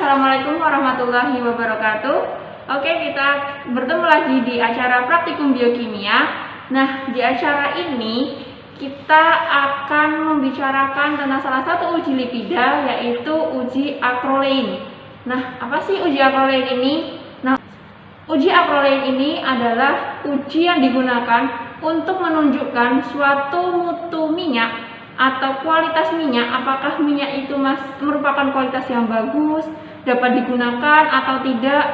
Assalamualaikum warahmatullahi wabarakatuh. Oke, kita bertemu lagi di acara Praktikum Biokimia. Nah, di acara ini kita akan membicarakan tentang salah satu uji lipida, yaitu uji acrolein. Nah, apa sih uji acrolein ini? Nah, uji acrolein ini adalah uji yang digunakan untuk menunjukkan suatu mutu minyak atau kualitas minyak, apakah minyak itu merupakan kualitas yang bagus, dapat digunakan atau tidak,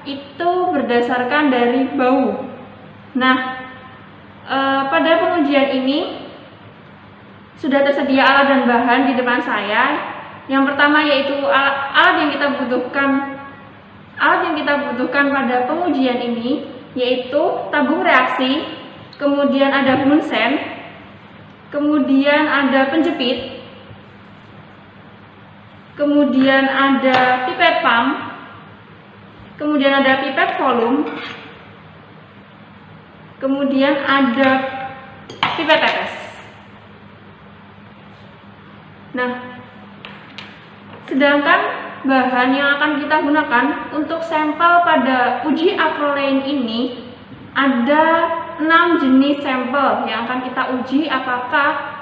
itu berdasarkan dari bau. Nah, pada pengujian ini sudah tersedia alat dan bahan di depan saya. Yang pertama yaitu alat yang kita butuhkan pada pengujian ini yaitu tabung reaksi, kemudian ada Bunsen, kemudian ada penjepit, kemudian ada pipet pump, kemudian ada pipet volume, kemudian ada pipet tetes. Nah, sedangkan bahan yang akan kita gunakan untuk sampel pada uji acrolein ini ada 6 jenis sampel yang akan kita uji apakah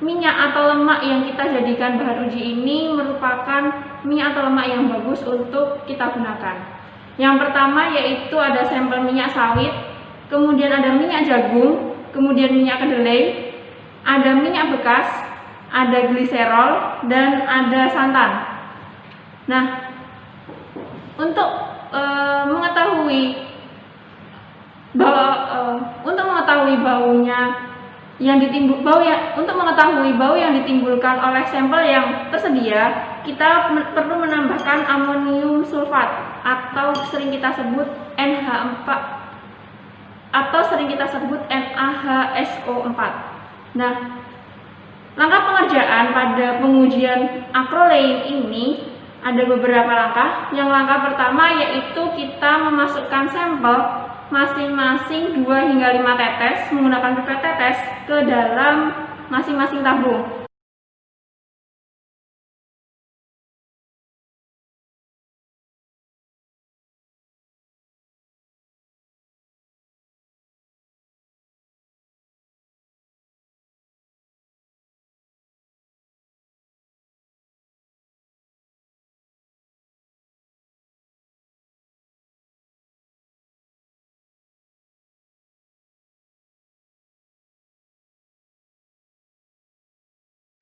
minyak atau lemak yang kita jadikan bahan uji ini merupakan minyak atau lemak yang bagus untuk kita gunakan. Yang pertama yaitu ada sampel minyak sawit, kemudian ada minyak jagung, kemudian minyak kedelai, ada minyak bekas, ada gliserol, dan ada santan. Nah, untuk mengetahui bau yang ditimbulkan oleh sampel yang tersedia, kita perlu menambahkan amonium sulfat atau sering kita sebut NH4 atau sering kita sebut NaHSO4. Nah, langkah pengerjaan pada pengujian acrolein ini ada beberapa langkah. Yang langkah pertama yaitu kita memasukkan sampel masing-masing 2 hingga 5 tetes menggunakan pipet tetes ke dalam masing-masing tabung.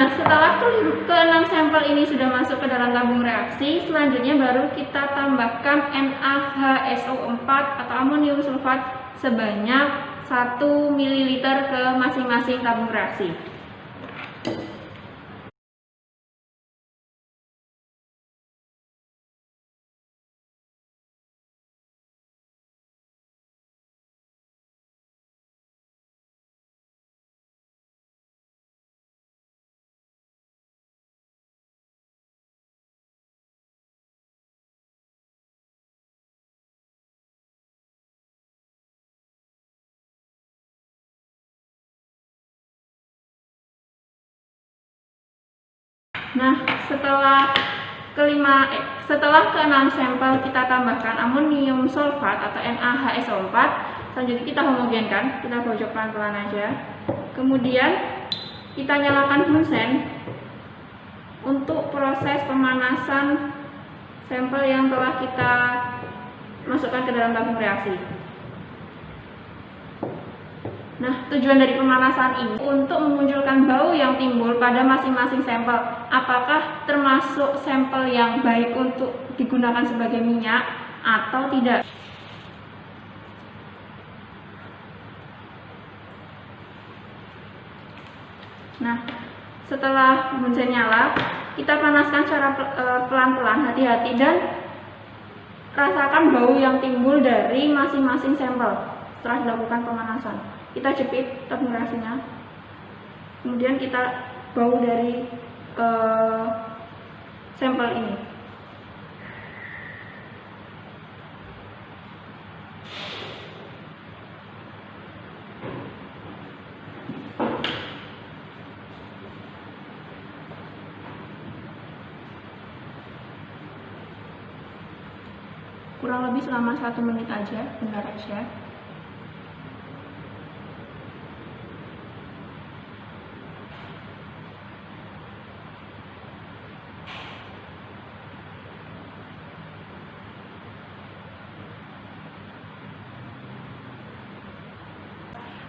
Nah, setelah ke-6 sampel ini sudah masuk ke dalam tabung reaksi, selanjutnya baru kita tambahkan NaHSO4 atau amonium sulfat sebanyak 1 ml ke masing-masing tabung reaksi. Nah, setelah ke-6 sampel kita tambahkan amonium sulfat atau NaHSO4, selanjutnya kita homogenkan, kita gojok pelan-pelan aja. Kemudian kita nyalakan Bunsen untuk proses pemanasan sampel yang telah kita masukkan ke dalam tabung reaksi. Nah, tujuan dari pemanasan ini untuk memunculkan bau yang timbul pada masing-masing sampel. Apakah termasuk sampel yang baik untuk digunakan sebagai minyak atau tidak? Nah, setelah Bunsen nyala, kita panaskan secara pelan-pelan, hati-hati, dan rasakan bau yang timbul dari masing-masing sampel setelah dilakukan pemanasan. Kita jepit tabung reaksinya, kemudian kita bau dari sampel ini. kurang lebih selama 1 menit aja, bentar aja.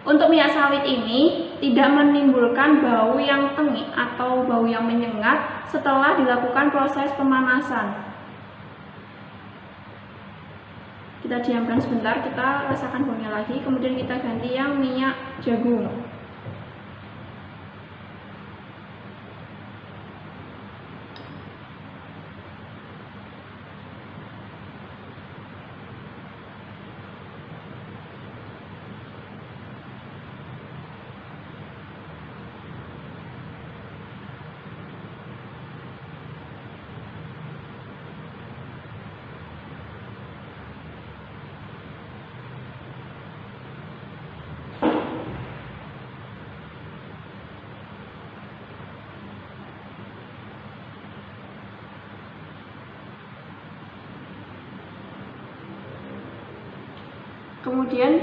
Untuk minyak sawit ini tidak menimbulkan bau yang tengik atau bau yang menyengat setelah dilakukan proses pemanasan. Kita diamkan sebentar, kita rasakan baunya lagi, kemudian kita ganti yang minyak jagung. Kemudian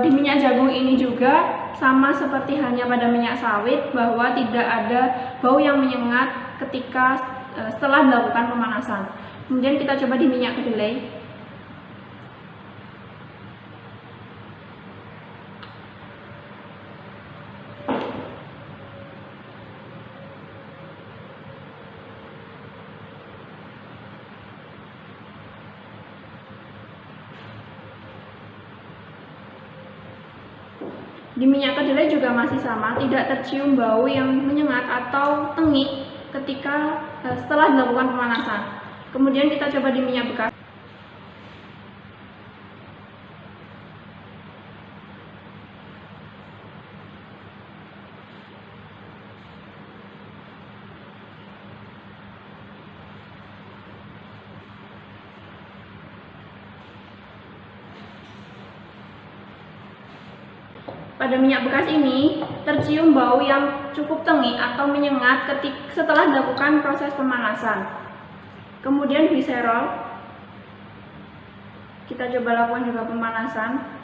di minyak jagung ini juga sama seperti halnya pada minyak sawit, bahwa tidak ada bau yang menyengat ketika setelah dilakukan pemanasan. Kemudian kita coba di minyak kedelai. Di minyak kedelai juga masih sama, tidak tercium bau yang menyengat atau tengik ketika setelah dilakukan pemanasan. Kemudian kita coba di minyak bekas. Pada minyak bekas ini tercium bau yang cukup tengik atau menyengat setelah dilakukan proses pemanasan. Kemudian gliserol, kita coba lakukan juga pemanasan.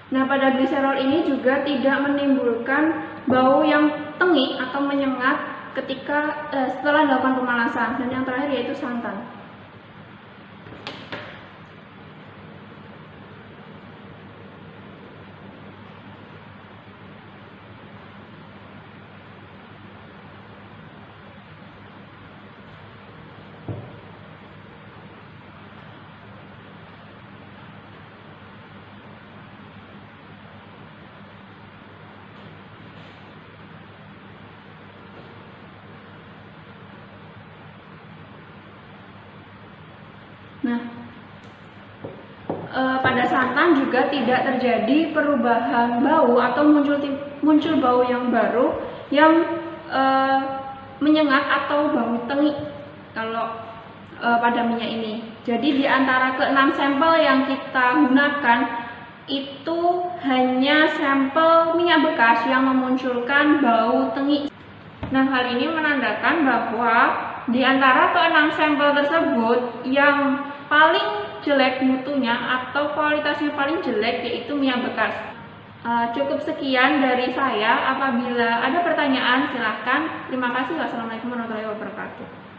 Nah, pada gliserol ini juga tidak menimbulkan bau yang tengik atau menyengat ketika setelah dilakukan pemanasan. Dan yang terakhir yaitu santan. Nah, pada santan juga tidak terjadi perubahan bau atau muncul bau yang baru yang menyengat atau bau tengik kalau pada minyak ini. Jadi di antara ke-6 sampel yang kita gunakan itu hanya sampel minyak bekas yang memunculkan bau tengik. Nah, hal ini menandakan bahwa di antara ke-6 sampel tersebut yang paling jelek mutunya atau kualitasnya paling jelek yaitu minyak bekas. Cukup sekian dari saya. Apabila ada pertanyaan silahkan. Terima kasih. Wassalamualaikum warahmatullahi wabarakatuh.